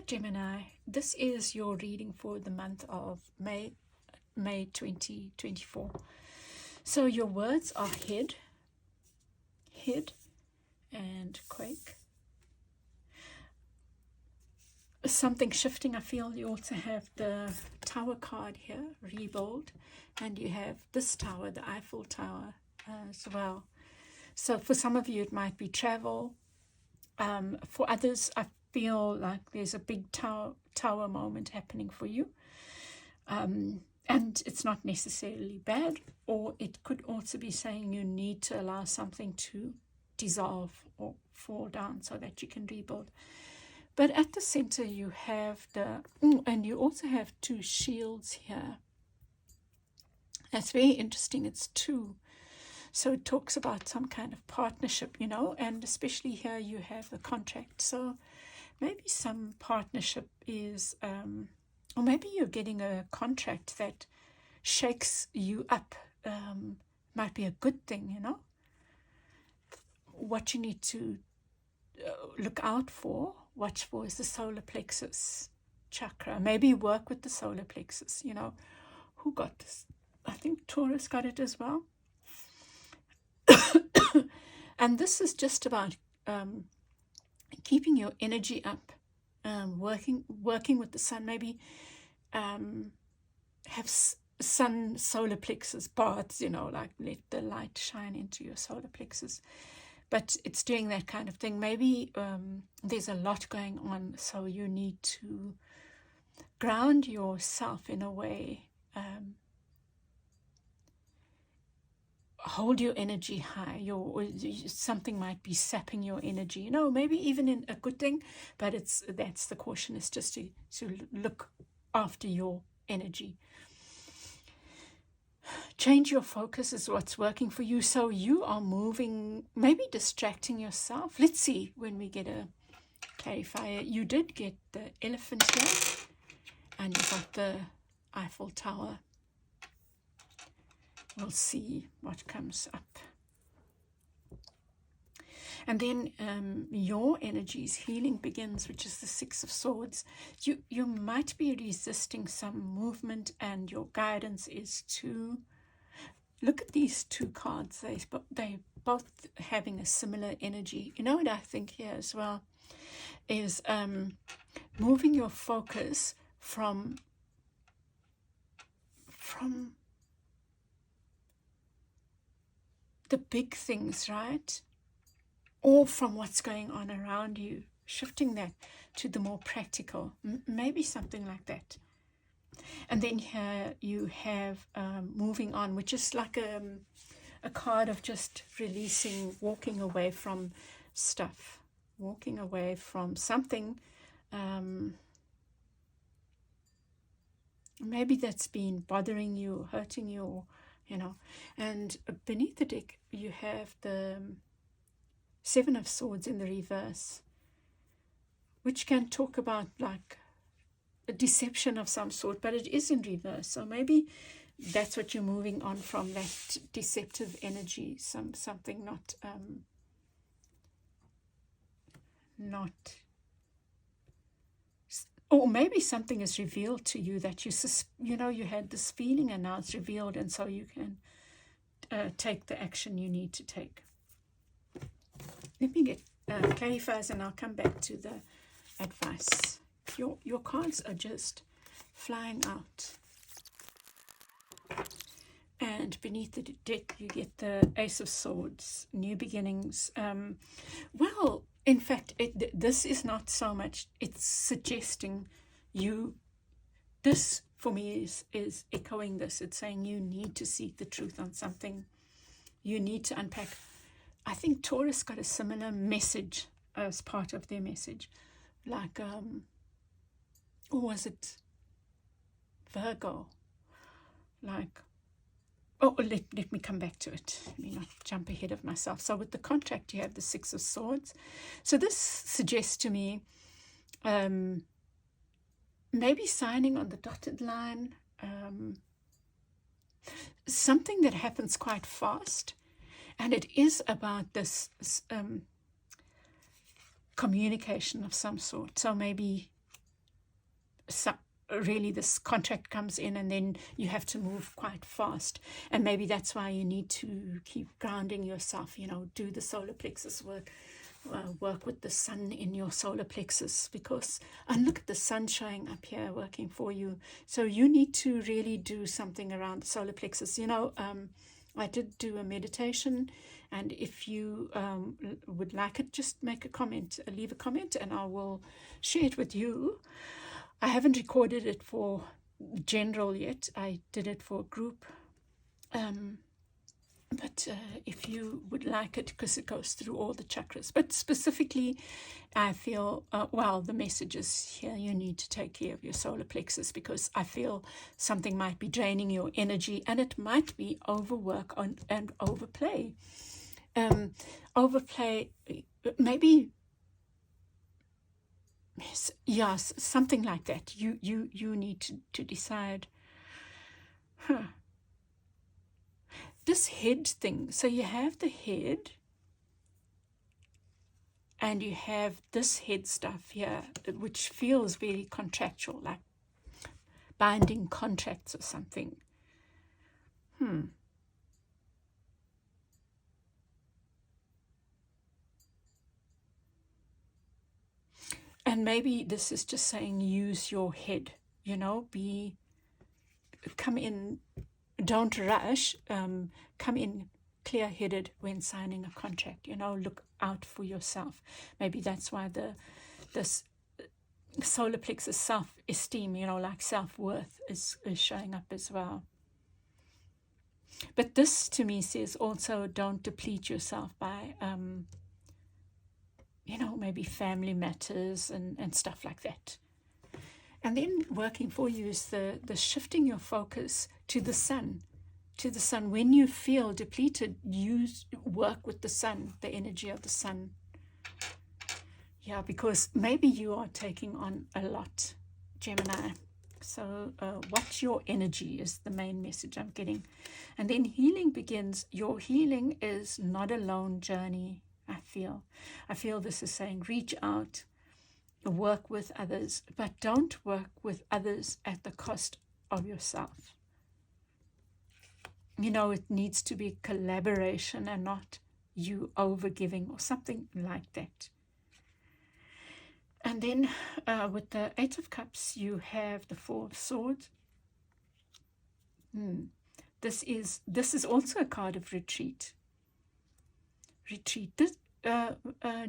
right, Gemini, this is your reading for the month of May 2024. So your words are head, and quake. Something shifting. I feel you also have the Tower card here, rebuild, and you have this tower, the Eiffel Tower, as well. So for some of you, it might be travel. For others, I feel like there's a big tower moment happening for you. And it's not necessarily bad, or it could also be saying you need to allow something to dissolve or fall down so that you can rebuild. But at the center, you have and you also have two shields here. That's very interesting. It's two. So it talks about some kind of partnership, and especially here you have the contract. So maybe some partnership is, or maybe you're getting a contract that shakes you up. Might be a good thing, What you need to look out for, watch for, is the solar plexus chakra. Maybe work with the solar plexus, Who got this? I think Taurus got it as well. And this is just about keeping your energy up, working with the sun. Maybe have sun solar plexus baths, like let the light shine into your solar plexus. But it's doing that kind of thing. Maybe there's a lot going on, so you need to ground yourself in a way. Hold your energy high. Something might be sapping your energy. Maybe even in a good thing, but that's the caution, is just to look after your energy. Change your focus is what's working for you. So you are moving, maybe distracting yourself. Let's see when we get a clarifier. You did get the elephant here, and you got the Eiffel Tower. We'll see what comes up. And then your energies, healing begins, which is the Six of Swords. You might be resisting some movement, and your guidance is to look at these two cards. They both having a similar energy. You know what I think here as well is moving your focus from the big things, right? Or from what's going on around you, shifting that to the more practical, maybe something like that. And then here you have moving on, which is like a card of just releasing, walking away from stuff, walking away from something maybe that's been bothering you, hurting you, And beneath the deck, you have the Seven of Swords in the reverse, which can talk about like a deception of some sort, but it is in reverse. So maybe that's what you're moving on from, that deceptive energy, something not or maybe something is revealed to you that you had this feeling, and now it's revealed, and so you can take the action you need to take. Let me get clarifiers, and I'll come back to the advice. Your cards are just flying out. And beneath the deck, you get the Ace of Swords, new beginnings. Well, in fact, this is not so much, it's suggesting this for me is echoing this. It's saying you need to seek the truth on something. You need to unpack. I think Taurus got a similar message as part of their message. Like, or was it Virgo? Like, let me come back to it. Let me not jump ahead of myself. So with the contract, you have the Six of Swords. So this suggests to me maybe signing on the dotted line, something that happens quite fast. And it is about this communication of some sort. So maybe really this contract comes in, and then you have to move quite fast. And maybe that's why you need to keep grounding yourself, you know, do the solar plexus work, work with the sun in your solar plexus, because, and look at the sun showing up here working for you. So you need to really do something around the solar plexus. You know, I did do a meditation, and if you would like it, just make a comment, leave a comment, and I will share it with you. I haven't recorded it for general yet. I did it for a group. But if you would like it, because it goes through all the chakras. But specifically, I feel, well, the message is here, you need to take care of your solar plexus, because I feel something might be draining your energy, and it might be overwork and overplay. Overplay, maybe, yes, something like that. You need to decide. This head thing, so you have the head, and you have this head stuff here, which feels very contractual, like binding contracts or something. And maybe this is just saying, use your head, you know, come in, don't rush, come in clear-headed when signing a contract, you know, look out for yourself. Maybe that's why this solar plexus self-esteem, you know, like self-worth is showing up as well. But this to me says also, don't deplete yourself by, you know, maybe family matters and stuff like that. And then working for you is the shifting your focus to the sun. To the sun. When you feel depleted, work with the sun, the energy of the sun. Yeah, because maybe you are taking on a lot, Gemini. So watch your energy is the main message I'm getting. And then healing begins. Your healing is not a lone journey, I feel. I feel this is saying, reach out, work with others, but don't work with others at the cost of yourself. You know, it needs to be collaboration and not you overgiving or something like that. And then with the Eight of Cups, you have the Four of Swords. This is also a card of retreat. Retreat.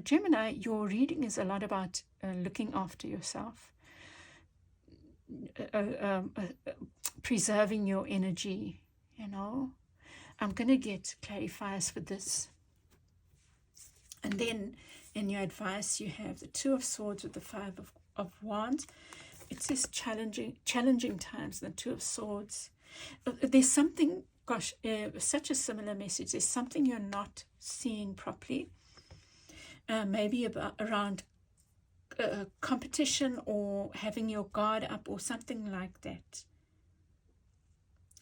Gemini, your reading is a lot about looking after yourself, preserving your energy, you know. I'm going to get clarifiers for this. And then in your advice, you have the Two of Swords with the Five of Wands. It says challenging times, the Two of Swords. There's something, gosh, such a similar message. There's something you're not seeing properly. Maybe around competition or having your guard up or something like that.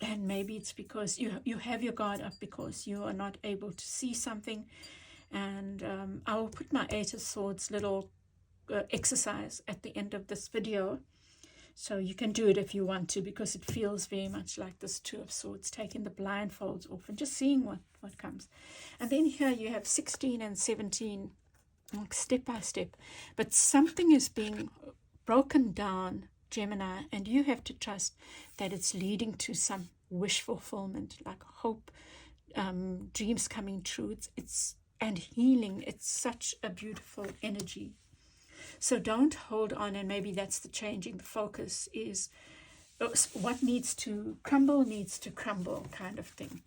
And maybe it's because you have your guard up because you are not able to see something. And I will put my Eight of Swords little exercise at the end of this video. So you can do it if you want to, because it feels very much like this Two of Swords, taking the blindfolds off and just seeing what comes. And then here you have 16 and 17, step by step. But something is being broken down, Gemini, and you have to trust that it's leading to some wish fulfillment, like hope, dreams coming true. And healing. It's such a beautiful energy. So don't hold on, and maybe that's the changing the focus is what needs to crumble kind of thing.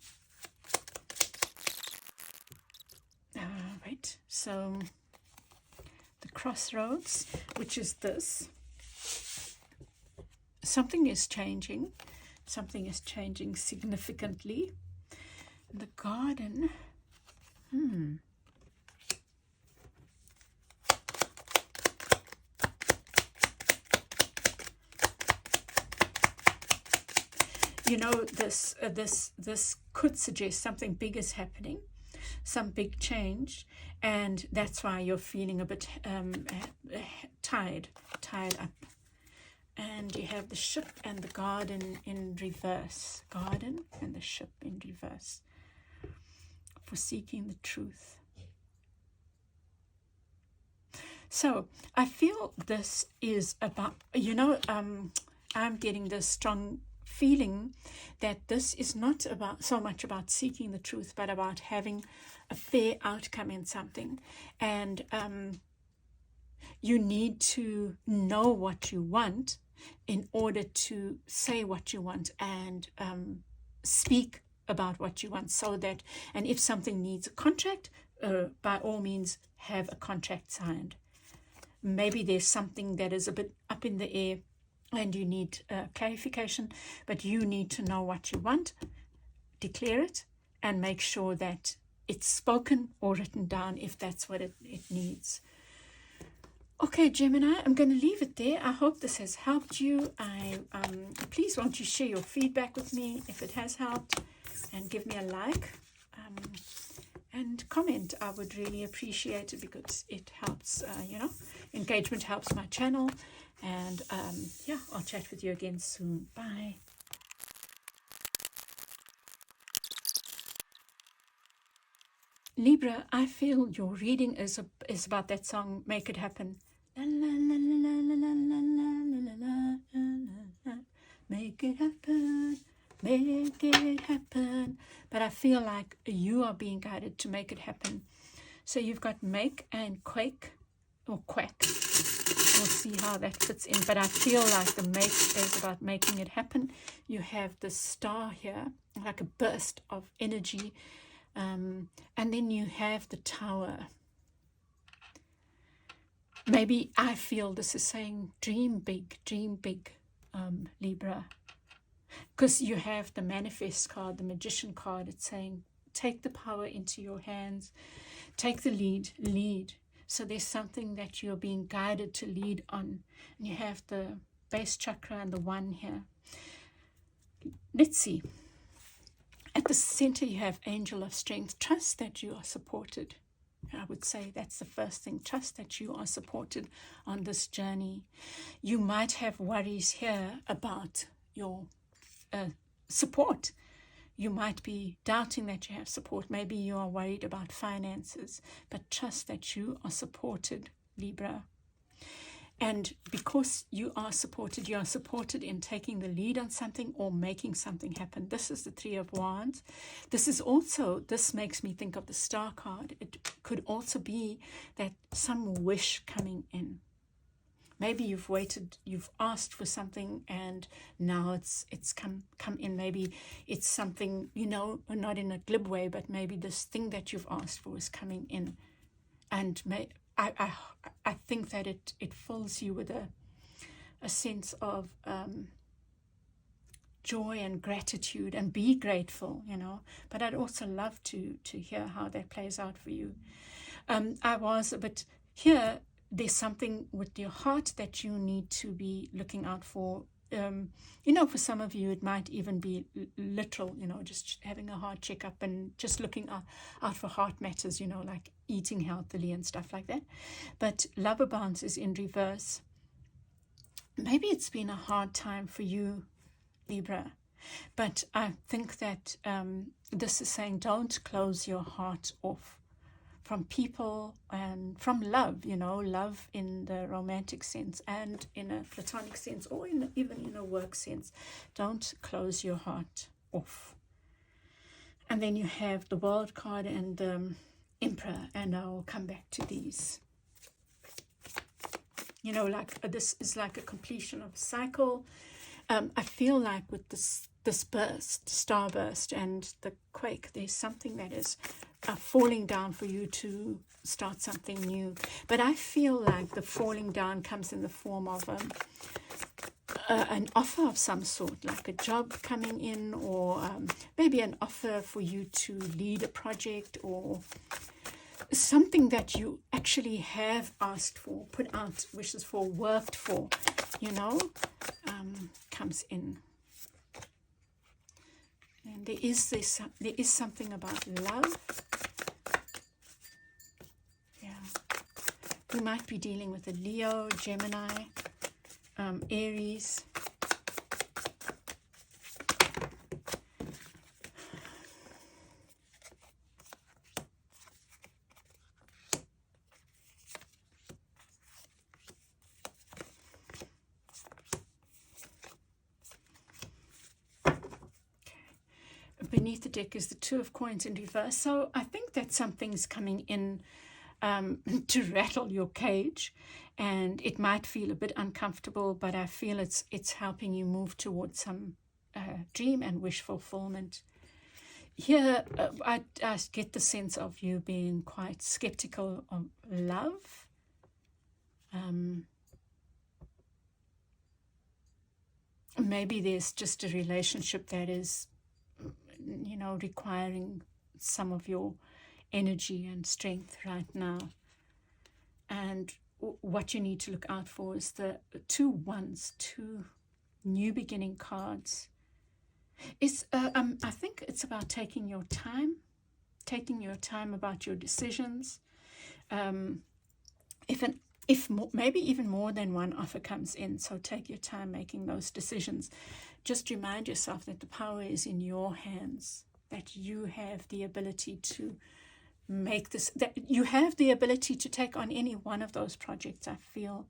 Right, so the crossroads, which is this. Something is changing significantly. The garden, you know, this could suggest something big is happening, some big change, and that's why you're feeling a bit tied up. And you have the ship and the garden in reverse. Garden and the ship in reverse. For seeking the truth. So I feel this is about, I'm getting this strong feeling that this is not about so much about seeking the truth, but about having a fair outcome in something. And you need to know what you want in order to say what you want and speak about what you want, so that, and if something needs a contract, by all means have a contract signed. Maybe there's something that is a bit up in the air and you need clarification, but you need to know what you want, declare it, and make sure that it's spoken or written down if that's what it needs. Okay, Gemini, I'm going to leave it there. I hope this has helped you. Please won't you share your feedback with me if it has helped, and give me a like and comment. I would really appreciate it because it helps, engagement helps my channel. And I'll chat with you again soon. Bye. Libra, I feel your reading is about that song, Make It Happen. La, la, la, la, la, la, la, la, la, la, la. Make it happen, make it happen. But I feel like you are being guided to make it happen. So you've got make and quake or quack. We'll see how that fits in. But I feel like the make is about making it happen. You have the star here, like a burst of energy. And then you have the tower. Maybe I feel this is saying dream big, Libra. Because you have the manifest card, the magician card. It's saying take the power into your hands. Take the lead. So there's something that you're being guided to lead on. And you have the base chakra and the one here. Let's see. At the center, you have angel of strength. Trust that you are supported. I would say that's the first thing. Trust that you are supported on this journey. You might have worries here about your support. You might be doubting that you have support. Maybe you are worried about finances. But trust that you are supported, Libra. And because you are supported in taking the lead on something or making something happen. This is the Three of Wands. This makes me think of the Star card. It could also be that some wish coming in. Maybe you've waited, you've asked for something, and now it's come in. Maybe it's something, not in a glib way, but maybe this thing that you've asked for is coming in. And I think that it fills you with a sense of joy and gratitude, and be grateful, But I'd also love to hear how that plays out for you. Here, there's something with your heart that you need to be looking out for. For some of you, it might even be literal, just having a heart checkup and just looking out for heart matters, like eating healthily and stuff like that. But Lover Bounce is in reverse. Maybe it's been a hard time for you, Libra. But I think that this is saying don't close your heart off from people and from love, love in the romantic sense and in a platonic sense, or even in a work sense. Don't close your heart off. And then you have the World card and the Emperor, and I'll come back to these. This is like a completion of a cycle. I feel like with this burst, starburst, and the quake, there's something that is falling down for you to start something new. But I feel like the falling down comes in the form of an offer of some sort, like a job coming in, or maybe an offer for you to lead a project, or something that you actually have asked for, put out wishes for, worked for, comes in. And there is something about love. Yeah. We might be dealing with a Leo, Gemini, Aries. Beneath the deck is the Two of Coins in reverse. So I think that something's coming in to rattle your cage, and it might feel a bit uncomfortable, but I feel it's helping you move towards some dream and wish fulfillment. Here, I get the sense of you being quite skeptical of love. Maybe there's just a relationship that is, you know, requiring some of your energy and strength right now. And what you need to look out for is the 2 wands, 2 new beginning cards. It's I think it's about taking your time about your decisions. Maybe even more than one offer comes in, so take your time making those decisions. Just remind yourself that the power is in your hands, that you have the ability to make this, that you have the ability to take on any one of those projects, I feel,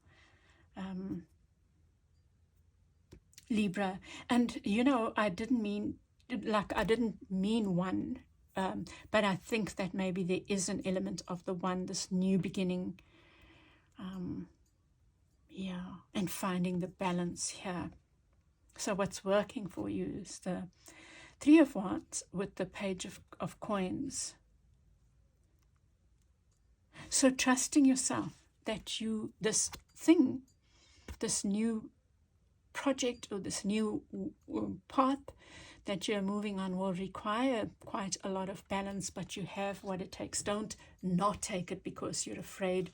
Libra. And, you know, I didn't mean one, but I think that maybe there is an element of the one, this new beginning, and finding the balance here. So what's working for you is the 3 of Wands with the Page of Coins. So trusting yourself that this new project or this new path that you're moving on will require quite a lot of balance, but you have what it takes. Don't not take it because you're afraid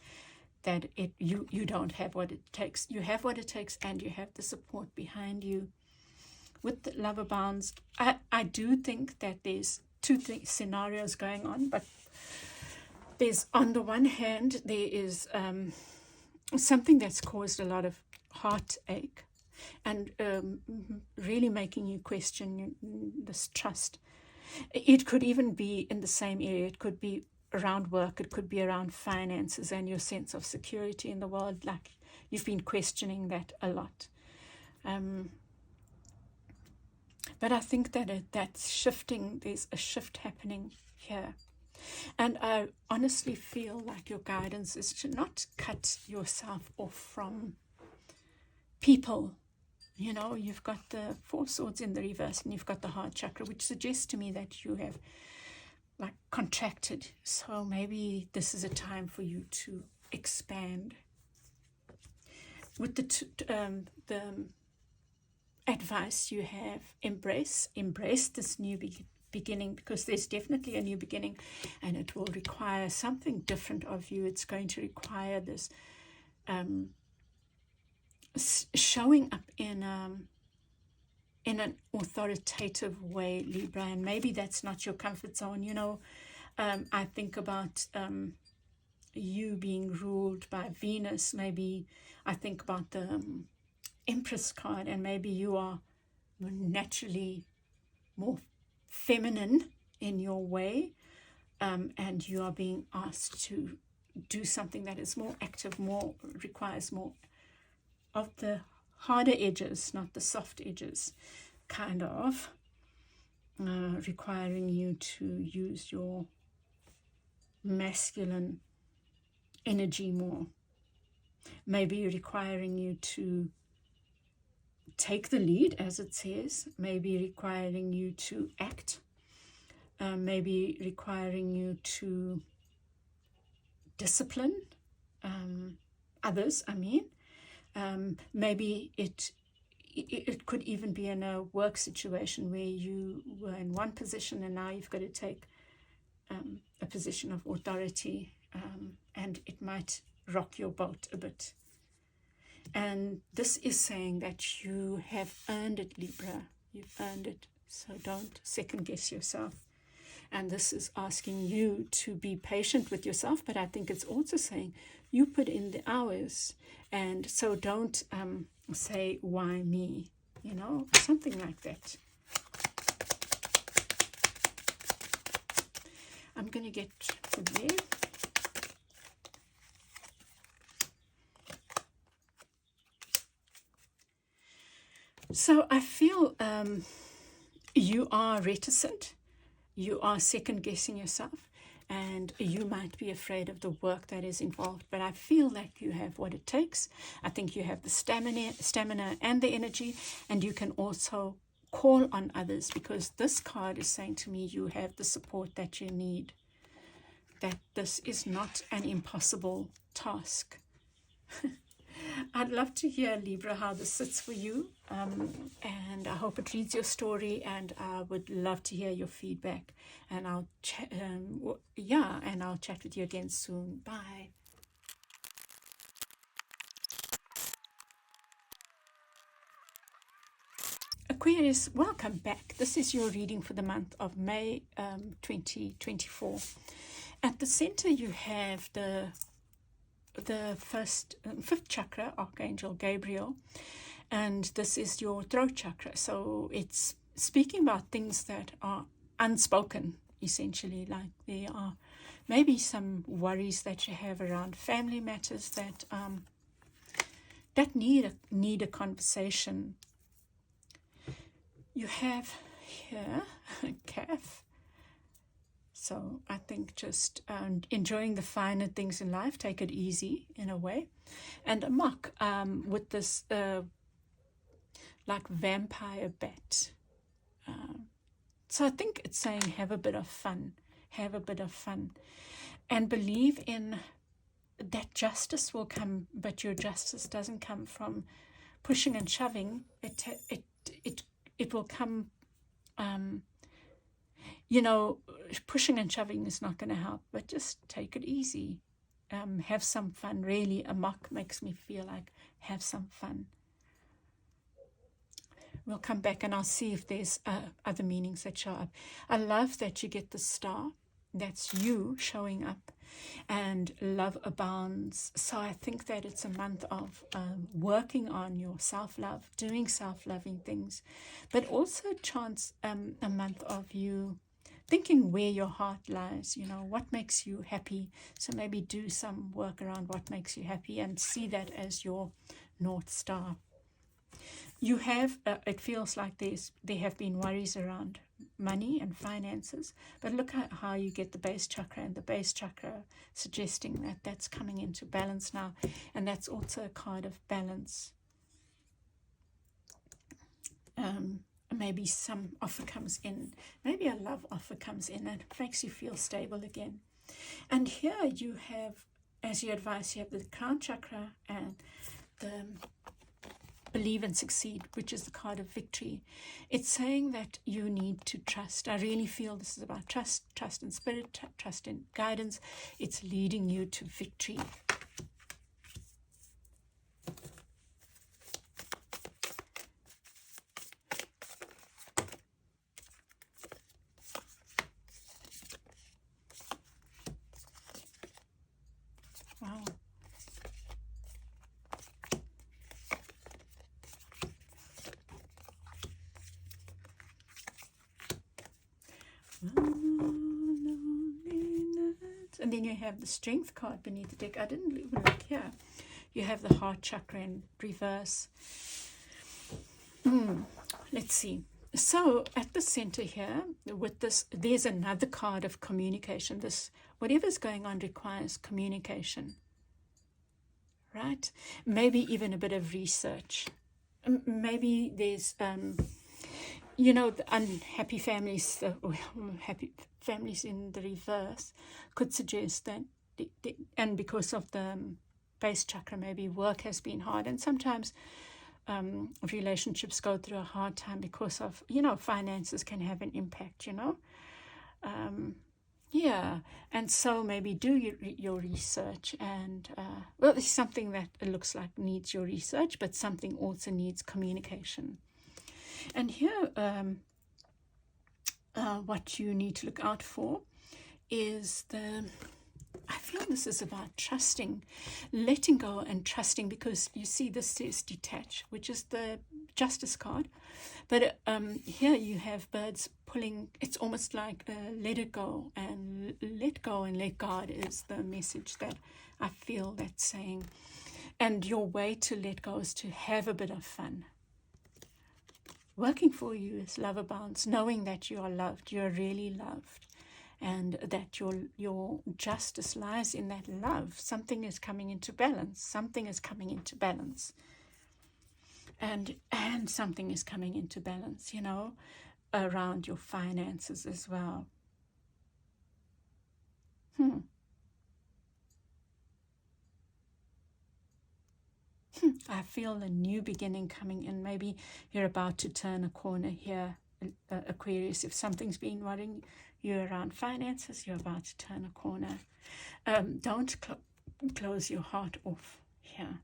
that you don't have what it takes. You have what it takes, and you have the support behind you. With the Lover Bounds, I do think that there's 2 scenarios going on, but there's, on the one hand, there is something that's caused a lot of heartache and really making you question this trust. It could even be in the same area. It could be around work. It could be around finances and your sense of security in the world. Like, you've been questioning that a lot. But I think that that's shifting. There's a shift happening here. And I honestly feel like your guidance is to not cut yourself off from people. You know, you've got the 4 swords in the reverse, and you've got the heart chakra, which suggests to me that you have like contracted. So maybe this is a time for you to expand. With the advice you have, embrace this new beginning, because there's definitely a new beginning, and it will require something different of you. It's going to require this showing up in an authoritative way, Libra, and maybe that's not your comfort zone. You know, I think about you being ruled by Venus. Maybe I think about the Empress card, and maybe you are naturally more feminine in your way, and you are being asked to do something that is more active, requires more of the harder edges, not the soft edges, kind of, requiring you to use your masculine energy more. Maybe requiring you to take the lead, as it says. Maybe requiring you to act. Maybe requiring you to discipline others, I mean. Maybe it could even be in a work situation where you were in one position and now you've got to take a position of authority, and it might rock your boat a bit. And this is saying that you have earned it, Libra. You've earned it. So don't second guess yourself. And this is asking you to be patient with yourself, but I think it's also saying you put in the hours. And so don't say, why me? You know, something like that. I'm going to get to there. So I feel you are reticent, you are second guessing yourself, and you might be afraid of the work that is involved, but I feel like you have what it takes. I think you have the stamina and the energy, and you can also call on others, because this card is saying to me you have the support that you need, that this is not an impossible task. I'd love to hear, Libra, how this sits for you, and I hope it reads your story, and I would love to hear your feedback, and I'll chat with you again soon. Bye. Aquarius, welcome back. This is your reading for the month of May 2024. At the center you have the fifth chakra, Archangel Gabriel, and this is your throat chakra. So it's speaking about things that are unspoken, essentially, like there are maybe some worries that you have around family matters that need a conversation. You have here a calf. So I think just enjoying the finer things in life, take it easy in a way. And a mock with this like vampire bat. So I think it's saying have a bit of fun, and believe in that justice will come, but your justice doesn't come from pushing and shoving. It will come. You know, pushing and shoving is not going to help, but just take it easy. Have some fun. Really, a mock makes me feel like have some fun. We'll come back and I'll see if there's other meanings that show up. I love that you get the star. That's you showing up, and love abounds. So I think that it's a month of working on your self-love, doing self-loving things, but also a month of you thinking where your heart lies, you know, what makes you happy. So maybe do some work around what makes you happy and see that as your North Star. You have, it feels like there have been worries around money and finances, but look at how you get the base chakra, and the base chakra suggesting that that's coming into balance now, and that's also a card of balance. Maybe some offer comes in, maybe a love offer comes in and makes you feel stable again. And here you have, as you advise, you have the crown chakra and the believe and succeed, which is the card of victory. It's saying that you need to trust. I really feel this is about trust in spirit, trust in guidance. It's leading you to victory. Wow. And then you have the strength card beneath the deck. I didn't even look here. You have the heart chakra in reverse. Let's see. So at the center here, with this, there's another card of communication. This, whatever's going on requires communication, right? Maybe even a bit of research. Maybe there's, you know, the unhappy families, happy families in the reverse could suggest that, and because of the base chakra, maybe work has been hard, and sometimes relationships go through a hard time because of, you know, finances can have an impact, you know. Yeah, and so maybe do your research, and well, there's something that it looks like needs your research, but something also needs communication. And here, what you need to look out for is the I feel this is about trusting, letting go and trusting, because you see this says detach, which is the Justice card. But here you have birds pulling. It's almost like let it go and let God is the message that I feel that's saying. And your way to let go is to have a bit of fun. Working for you is love abounds, knowing that you are loved, you're really loved, and that your justice lies in that love. Something is coming into balance. Something is coming into balance. And something is coming into balance, you know, around your finances as well. I feel a new beginning coming in. Maybe you're about to turn a corner here, Aquarius. If something's been worrying you around finances, you're about to turn a corner. Don't close your heart off here.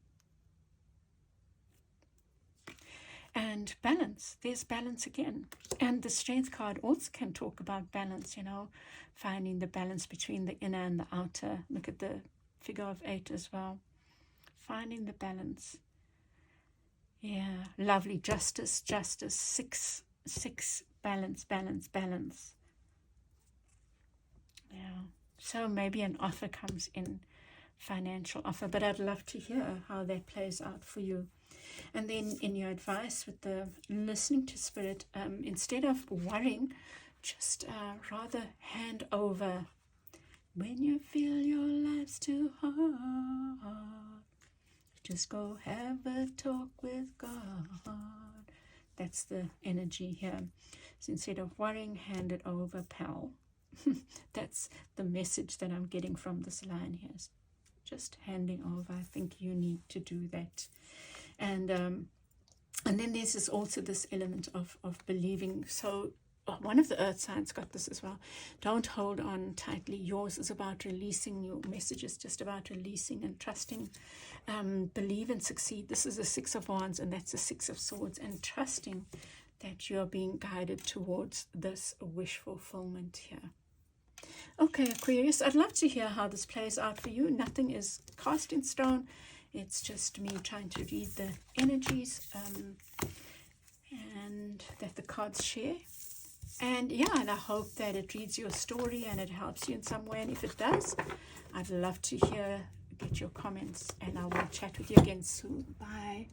And balance. There's balance again. And the Strength card also can talk about balance, you know, finding the balance between the inner and the outer. Look at the figure of 8 as well. Finding the balance. Yeah, lovely. Justice, 6, balance. Yeah, so maybe an offer comes in, financial offer, but I'd love to hear how that plays out for you. And then in your advice with the listening to Spirit, instead of worrying, just rather hand over. When you feel your life's too hard, just go have a talk with God. That's the energy here. So instead of worrying, hand it over, pal. That's the message that I'm getting from this line here. Just handing over. I think you need to do that. And then there's also this element of believing. So one of the earth signs got this as well. Don't hold on tightly. Yours is about releasing. Your message is just about releasing and trusting. Believe and succeed. This is the 6 of Wands, and that's the 6 of Swords. And trusting that you're being guided towards this wish fulfillment here. Okay, Aquarius, I'd love to hear how this plays out for you. Nothing is cast in stone. It's just me trying to read the energies and that the cards share. And yeah, and I hope that it reads your story and it helps you in some way. And if it does, I'd love to get your comments, and I will chat with you again soon. Bye.